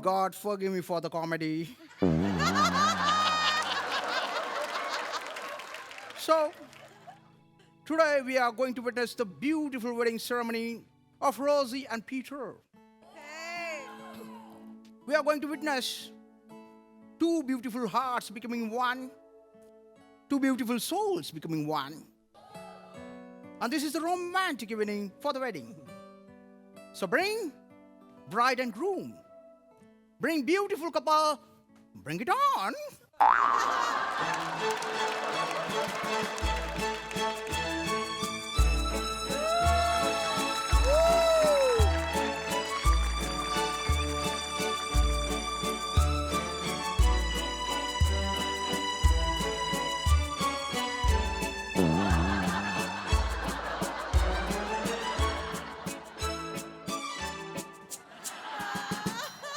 God forgive me for the comedy. So, today we are going to witness the beautiful wedding ceremony of Rosie and Peter. We are going to witness two beautiful hearts becoming one, two beautiful souls becoming one. And this is the romantic evening for the wedding. So bring bride and groom. Bring beautiful couple. Bring it on.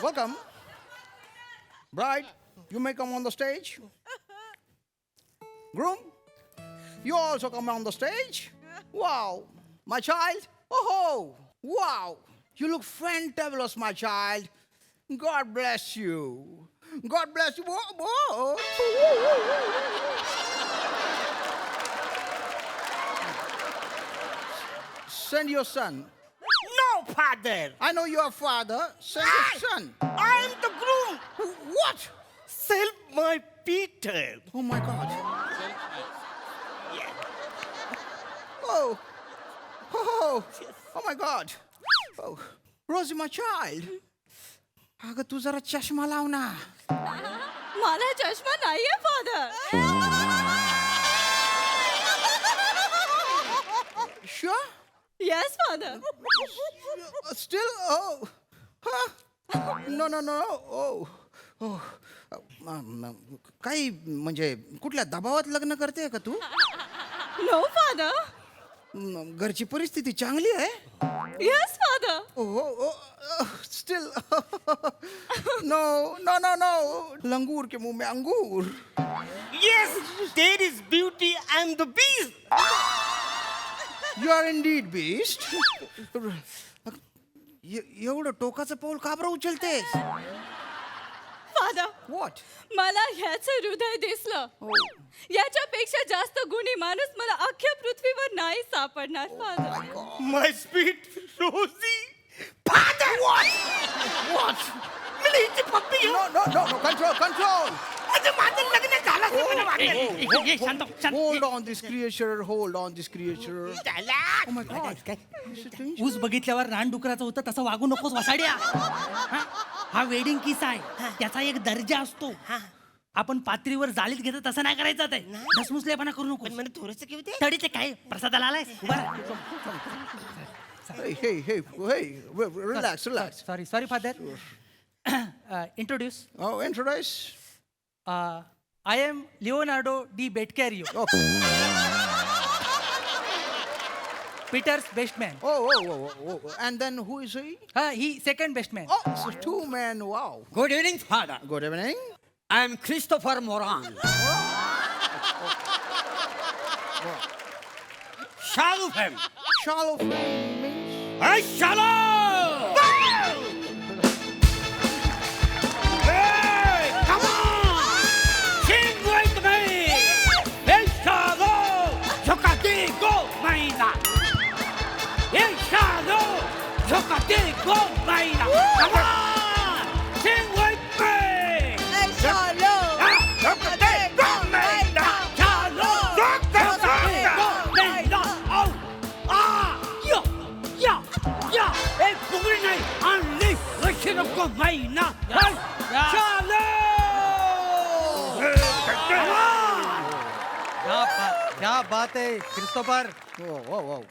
Welcome. Bride, you may come on the stage. Groom, you also come on the stage. Wow, my child. Oh, wow. You look fantabulous, my child. God bless you. God bless you. Whoa. Send your son. No, father. I know you are father. Send your son. I am the groom. What? Sell my Peter. Oh my God. Oh. Oh my God. Oh. Rosie, my child. अगं तू जरा चष्मा लाव ना. मला चष्मा नाहीये father. Sure? Yes father. Still? Oh. Huh? No. Oh. काही म्हणजे कुठल्या दबावात लग्न करते का तू? No father. घरची परिस्थिती चांगली आहे. Yes father. Still. No. लंगूर के मुंह में अंगूर. Yes, there is beauty and the beast. You are indeed beast. एवढं टोकाचं पाऊल का बरं उचलतेस? फादर. What? मला ह्याचं हृदय दिसलं. याच्यापेक्षा जास्त गुणी माणूस मला अख्ख्या पृथ्वीवर नाही सापडणार father. My sweet Rosie. Father! What? मला हिची पप्पी घेऊ. No. Control. माझं लग्न झालं असं मला वाटतं. Hold on this creature. Oh my God. ऊस बघितल्यावर रानडुकराचं होतं तसं वागू नकोस वसाड्या. हा वेडिंग किस आहे, त्याचा एक दर्जा असतो. आपण पात्रीवर जाळीत घेतो तसं नाही करायचं. ते धसमुसलेपणा करू नको. मला थोडंसं घेऊ दे. तडी ते काय प्रसादाला आलाय. Hey. Relax. Sorry father. Introduce. Oh, introduce. I am Leonardo Di बेटकॅरियो, Peter's best man. Oh. And then who is he? He second best man. Oh, so two men. Wow. Good evening, father. Good evening. I am Christopher Moran. Shalom. Shallow means. Hey, Shalom! Hey, come on! Sing with me! Hey, Shalom! Chocatico, Maina! Hey, Shalom! Chocatico, Maina! Come on! Sing with me! Hey, Shalom! Chocatico, Maina! Shalom! Chocatico, Maina! Oh! Ja! Hey, pugri nahi! Anli! Lashino ko Maina! Hey, Shalom! Come on! क्या बात आहे Christopher. Wow.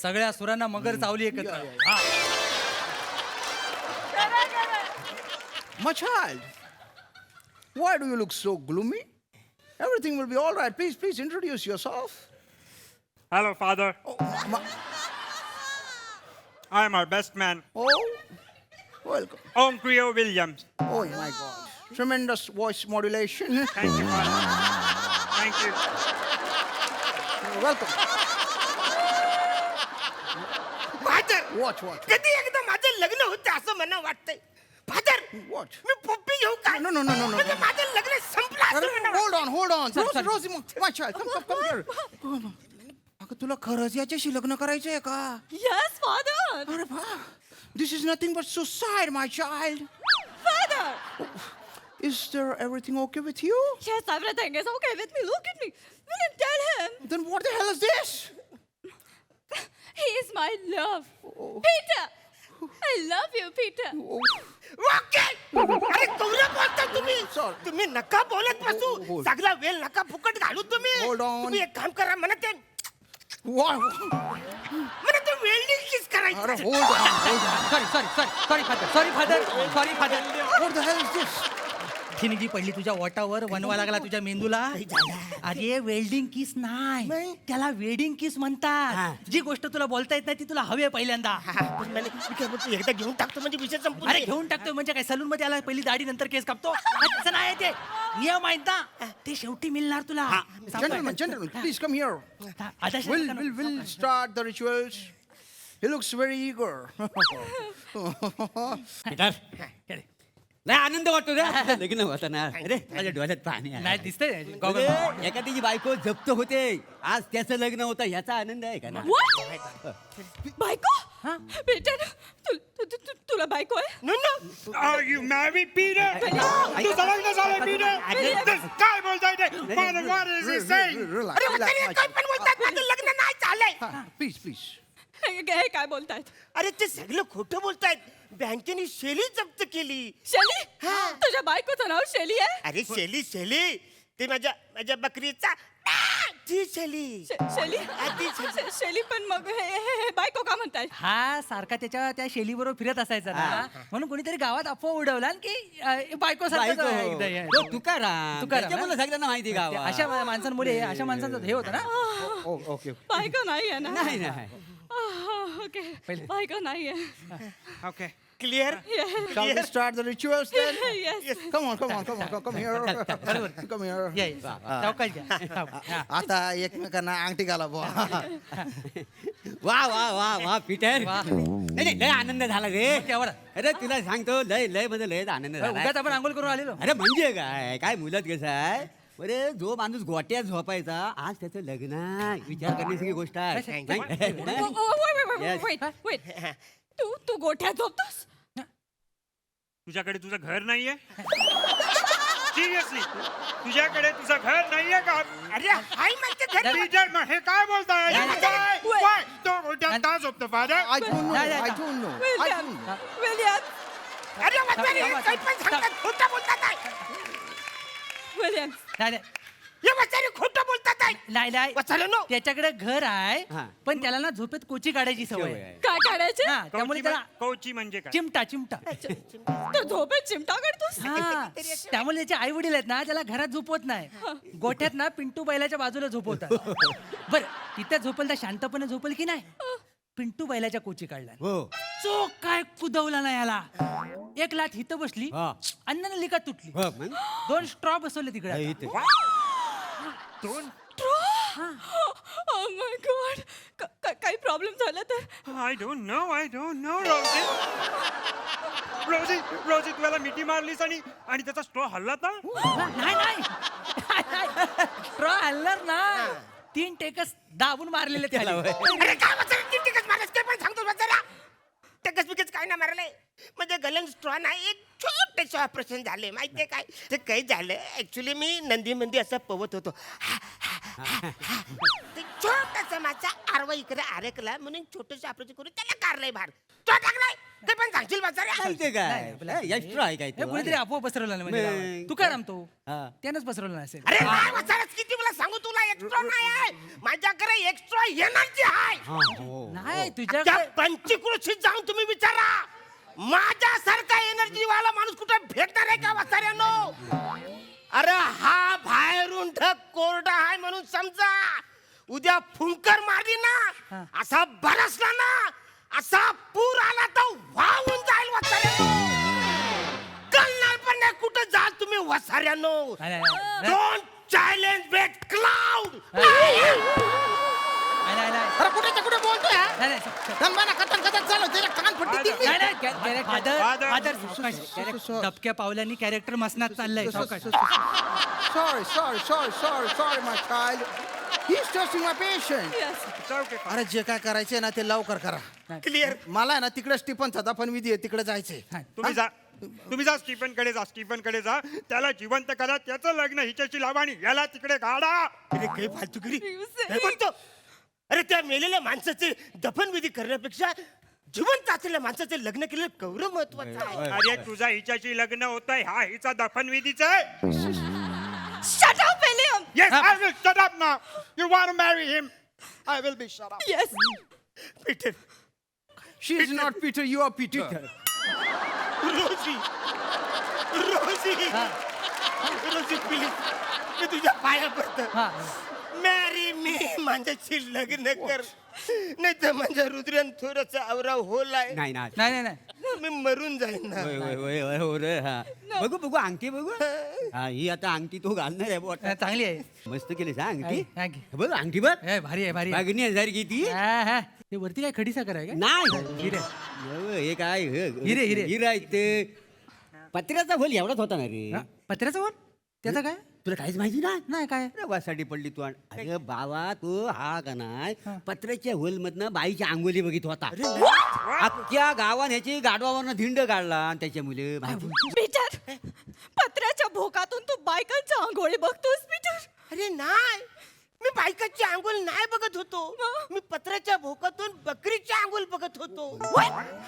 सगळ्या सुरांना मगर चावली एकत्र. My child, why do you look so gloomy? Everything will be all right. Please introduce yourself. Hello, Father. I'm our best man, Welcome. Om Creo Williams. Oh my God. Tremendous voice modulation. Thank you, Father. Thank you. Welcome. Father! Watch. कधी एकदा माझं लग्न होतं असं मला वाटतंय. Father, What? मी पप्पी घेऊ का? No. म्हणजे माझं लग्न संपलं असं मला वाटतं. Hold on. Rosie, my child, come here. Come on. अगं तुला खरंच याच्याशी लग्न करायचंय का? Yes father. अरे बा, this is nothing but suicide, my child. Father. Is there everything okay with you? Yes, everything is okay with me. Look at me. Will you tell him? Then what the hell is this? He is my love. Peter! I love you, Peter. Rocket! नका बोलत बसू सगळा वेळ नका फुकट घालू तुम्ही Hold on. तुम्ही एक काम करा म्हणा ते म्हणा ते वेल्डिंग किस करायचं सॉरी फादर थिनी जी पडली तुझ्या ओटावर वनवा लागला तुझ्या मेंदूला अरे वेल्डिंग किस नाही त्याला वेडिंग किस म्हणतात जी गोष्ट तुला बोलता येत नाही ती तुला हवी आहे पहिल्यांदा एकदा घेऊन टाकतो म्हणजे विषय संपून अरे घेऊन टाकतो म्हणजे काय सलून मध्ये आला पहिली दाढी नंतर केस कापतो तसं नाही ते नियम आहेत ना ते शेवटी मिळणार तुला Gentlemen, please come here. Adarsh We'll start the rituals. He looks very eager. नाही आनंद वाटतो रे लग्न होताना अरे माझ्या डोळ्यात पाणी आलं. नाही दिसतंय अरे, एखाद्याची बायको जप्त होते आज त्याचं लग्न होतं याचा आनंद आहे का ना बायको पीटर तुला बायको आहे Are you married, Peter? तुझं लग्न झालं, Peter? काय बोलताय ते? What is he saying? Relax, अरे relax, म्हातारी, काय पण बोलतात माझं लग्न नाही चाललंय Please, please. हे काय बोलतायत अरे ते सगळं खोटं बोलतायत बँकेने शेली जप्त केली शेली तुझ्या बायकोचं नाव शेली आहे अरे शेली ते माझ्या बकरीचा ती शेली शेली आधी शेली. शेली पण मग हे बायको का म्हणताय हा सारखा त्या शेलीबरोबर फिरत असायचा ना म्हणून कोणीतरी गावात अफवा उडवला की बायको तुकाराम सगळ्यांना माहिती गाव अशा माणसांमुळे अशा माणसांचं हे होतं ना Okay. बायको नाही आहे ना नाही नाही ओके बायको नाही आहे Okay. Clear Shall we start the rituals then? Yes. Come on, come here. Come here. सावकाश घ्या. हा. आता एकमेकांना अंगठी घाला बुवा वा वा वा वा पीटर नाही लय आनंद झाला रे त्यावर अरे तुला सांगतो लय मध्ये लय आनंद झाला उगाच आपण आंघोळ करून आलेलो अरे म्हणजे काय मुलात कसं आहे अरे जो माणूस गोट्यात झोपायचा आज त्याचं लग्न आहे. विचार करण्यासारखी गोष्ट आहे Wait. तू गोठ्यात झोपतोस तुझ्याकडे तुझं घर नाहीये सिरियसली तुझ्याकडे तुझं घर नाहीये का अरे हाय म्हणते घरी. पीटर मग हे काय बोलताय Why? तो गोट्यात का झोपतो father I don't know. William अरे म्हातारी, हे काही पण सांगतात खोटं बोलतात आहे. विलियम नाही हे म्हातारी खोटं बोलतात आहे. नाही वत्सलांनो. त्याच्याकडे घर आहे पण त्याला ना झोपेत कोची काढायची सवय आहे. काय काढायचे हा, त्यामुळे त्याला कौची म्हणजे काय चिमटा तू झोपेत चिमटा काढतोस हा त्यामुळे त्याचे आई वडील आहेत ना त्याला घरात झोपवत नाही गोठ्यात ना पिंटू बैलाच्या बाजूला झोपवतात बर तिथे झोपल तर शांतपणे झोपल की नाही पिंटू बैलाच्या कोची काढला चोख काय कुदवला ना याला एक लाट हिथं बसली अन्नाने लिका तुटली 2 स्ट्रॉ बसवले तिकडे Oh my God. काही प्रॉब्लेम झाला तर I don't know, रोजी तुला मिठी मारलीस आणि त्याचा स्ट्रॉ हल्ला तर नाही स्ट्रॉ हलणार ना 3 टेकस दाबून मारलेले त्याला अरे काय म्हातारी, तीन टिकस मारलेस, काय पण सांगतो म्हातारा. टिकस बिकस काय नाही मारलंय म्हणजे गलन स्ट्रॉ नाही एक छोटेसे ऑपरेशन झाले माहितीये काय ते काही झालं ऍक्च्युली मी नंदी असं पवत होतो ते छोटस माझा आरवा इकडे अडकला म्हणून छोटस ऑपरेशन करून त्याला काढलंय बाहेर तो टाकलाय ते पण सांगशील हे कोणीतरी अफवा पसरवलं नाही म्हणजे तू काय रमतो त्यानंच पसरवलं नसेल अरे नाही म्हाताराच किती मला सांगू तुला एक्स्ट्रा नाही आहे माझ्याकडे एक्स्ट्रा एनर्जी आहे नाही त्या तुझ्या पंचक्रोशीत जाऊन तुम्ही विचारा माझ्यासारखा एनर्जी वाला माणूस कुठे भेटणार आहे का वाचाऱ्यांनो अरे हा बाहेरून ढग कोरडा आहे म्हणून समजा उद्या फुंकर मारली ना असा बरसला ना असा पूर आला तर वाहून जाईल वाचाऱ्यांनो कळणार पण नाही कुठे जाल तुम्ही वसाऱ्यांनो डोंट चॅलेंज बेट क्लाउड अरे कुठे बोलतोय दबक्या पावलांनी कॅरेक्टर मसनात चाललंय Sorry, my child. He's testing my patience. अरे जे काय करायचंय ना ते लवकर करा क्लिअर मला आहे ना तिकडे स्टीफनचा पण विधी आहे तिकडे जायचंय तुम्ही जा स्टीफन कडे जा त्याला जिवंत करा त्याचं लग्न हिच्याशी लावा आणि याला तिकडे काढा अरे काही फालतूगिरी काय म्हणतो अरे त्या मेलेल्या माणसाचे दफनविधी करण्यापेक्षा जिवंत असलेल्या माणसाचं लग्न केलं गौरव महत्वाचं आहे. अरे तुझा हिच्याशी लग्न होतंय हा हिचा दफनविधीचा आहे. Shut up, William. Yes, I will shut up now. You want to marry him? I will be shut up. Yes. Peter she is not Peter you are Peter. Rosie Rosie रोजी प्लीज मी तुझ्या पाया पडतो. Marry me माझ्याशी लग्न कर नाही तर माझ्या रुद्रन थोडंसं आवराव होलाय. नाही नाही मी मरून जाईन ना. हो रे हा बघू बघू अंगठी बघू हा ही आता अंगठी तू घालणार आहे बोट चांगली आहे. मस्त केली सांग अंगठी आहे की. बघ अंगठी बघ भारी आहे भारी आहे. मागणी 1000 किती ते वरती काय खडी साखर आहे का? नाही हिरे. हे काय हिरे, हिरे. हिरा आहे ते पत्र्याचा होल एवढाच होता ना रे हा, पत्र्याचं वर त्याचं काय तुला काहीच माहिती नाही काय वासाठी पडली तू अरे बाबा तू हा का नाही पत्र्याच्या होल मधनं बाईच्या आंघोली बघित होता अख्ख्या गावान ह्याची गाडवावरनं धिंड काढला आणि त्याच्या मुले पीटर, पत्र्याच्या भोकातून तू बायकांच्या आंघोळी बघतोस पीटर. अरे नाही मी बायकाची आंघोळ नाही बघत होतो. मी पत्राच्या भोकातून बकरीची आंघोळ बघत होतो.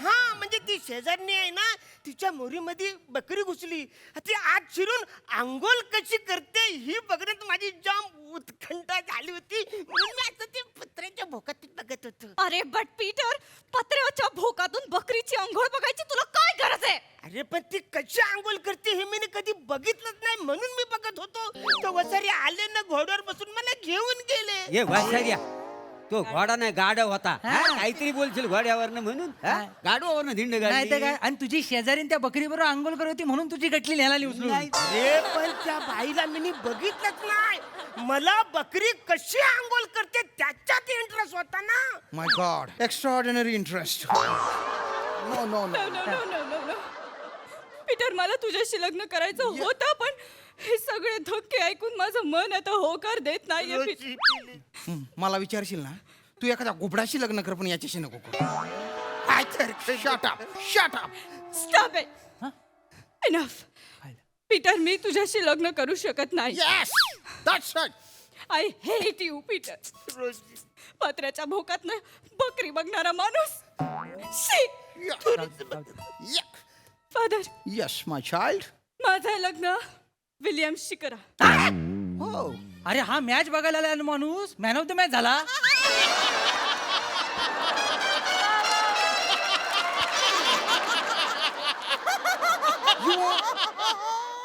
हा म्हणजे ती शेजारणी आहे ना तिच्या मोरीमध्ये बकरी घुसली ती आत शिरून आंघोळ कशी करते ही बघण्यात माझी जाम उत्कंठा झाली होती म्हणून मी आता ते पत्र्याच्या भोकातून बघत होतो. अरे बट पीटर, पत्र्याच्या भोकातून बकरीची आंघोळ बघायची तुला काय गरज आहे? अरे पण ती कशी आंघोळ करते हे मी कधी बघितलंच नाही म्हणून मी बघत होतो. तो वसारी आले ना घोड्यावर बसून मला घेऊन गेले. ये वासाऱ्या तो घोडा नाही गाडव होता हा? काहीतरी बोलशील घोड्यावरनं म्हणून हा? गाडवावरनं धिंड नाही तर काढली काय. आणि तुझी शेजारी त्या बकरी बरोबर आंघोळ करत होती म्हणून तुझी गटली न्यायला उचलून. अरे पण त्या बाईला मी बघितलंच नाही. मला बकरी कशी आंघोळ करते त्याच्यात इंटरेस्ट होता ना. My god extraordinary interest no no no Peter, मला तुझ्याशी लग्न करायचं होतं पण हे सगळे धक्के ऐकून माझं मन आता होकार देत नाहीये पीटर. मला विचारशील ना तू एखाद्या घोबडाशी लग्न कर पण याच्याशी नको काय तर shut up stop it. Enough. Peter, मी तुझ्याशी लग्न करू शकत नाही. Yes that's right I hate you Peter. पत्र्याच्या भोकात ना बकरी बघणारा माणूस. शी. फादर, यस माय चाइल्ड माझं लग्न विलियम्सशी करा. हो. अरे हा मॅच बघायला आला माणूस मॅन ऑफ द मॅच झाला.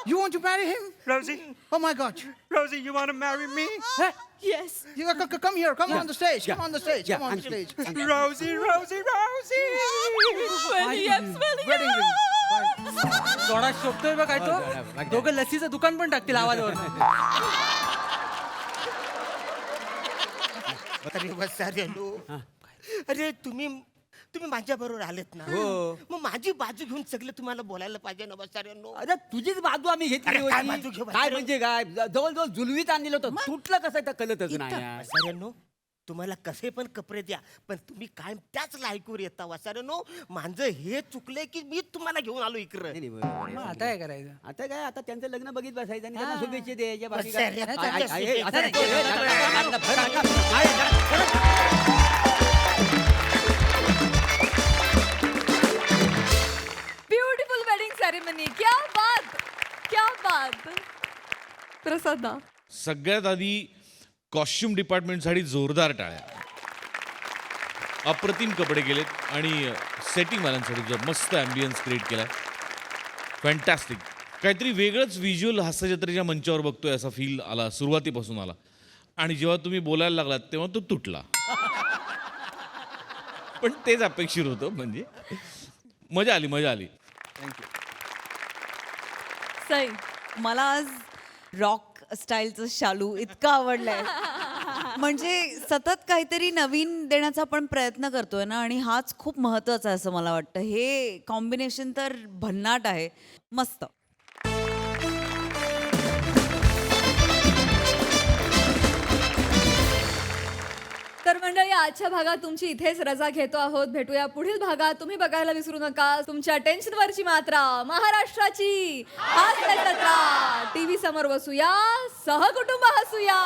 You want to marry him? Rosie, Oh my God! Rosie, you want to marry me? Yes. You come here. Come on the stage. Come on the stage. Come on the stage. Rosie, Rosie, Rosie. Williams, Wedding ring. थोडा शोधतोय बघ काय तो. दोघं लस्सीचं दुकान पण टाकतील आवाजावर. अरे वसारे अरे तुम्ही माझ्या बरोबर आलेत ना. मग माझी बाजू घेऊन सगळं तुम्हाला बोलायला पाहिजे ना वसाऱ्यांनो. अरे तुझीच बाजू आम्ही घेतली अरे काय होती. बाजू घेऊ काय म्हणजे काय जवळजवळ जुलवीत आणलेलं होतं तुटलं कसं आहे तर कळतच नाही यार. वसाऱ्यांनो तुम्हाला कसे पण कपडे द्या पण तुम्ही काय त्याच लायकीवर येता वसाऱ्यांनो. माझं हे चुकलंय की मी तुम्हाला घेऊन आलो इकडं. नाही, नाही, बरोबर. मग आता काय करायचं? आता काय आता त्यांचं लग्न बघित बसायचं आणि त्यांना शुभेच्छा द्यायच्या बाकी बस, काय. अरे, आ- त्यांच्या आ- ए, असं नाही. Beautiful wedding ceremony. क्या बात. प्रसादा. सगळ्यात आधी कॉस्ट्युम डिपार्टमेंटसाठी जोरदार टाळ्या. अप्रतिम कपडे केलेत आणि सेटिंगवाल्यांसाठी जो मस्त ॲम्बियन्स क्रिएट केलाय. फॅन्टॅस्टिक. काहीतरी वेगळंच व्हिज्युअल हास्यजत्रेच्या मंचावर बघतोय असा फील आला सुरुवातीपासून आला. आणि जेव्हा तुम्ही बोलायला लागलात तेव्हा तो तुटला. पण तेच अपेक्षित होतं. म्हणजे मजा आली. सई. मला आज रॉक स्टाईलचं शालू इतकं आवडलंय. म्हणजे सतत काहीतरी नवीन देण्याचा आपण प्रयत्न करतोय ना आणि हाच खूप महत्वाचा आहे असं मला वाटतं. हे कॉम्बिनेशन तर भन्नाट आहे. मस्त. तर मंडळी आजच्या भागात तुमची इथेच रजा घेतो आहोत. भेटूया पुढील भागात. तुम्ही बघायला विसरू नका तुमच्या टेन्शनवरची मात्रा महाराष्ट्राची हास्य जत्रा. टीव्ही समोर बसूया सहकुटुंब हसूया.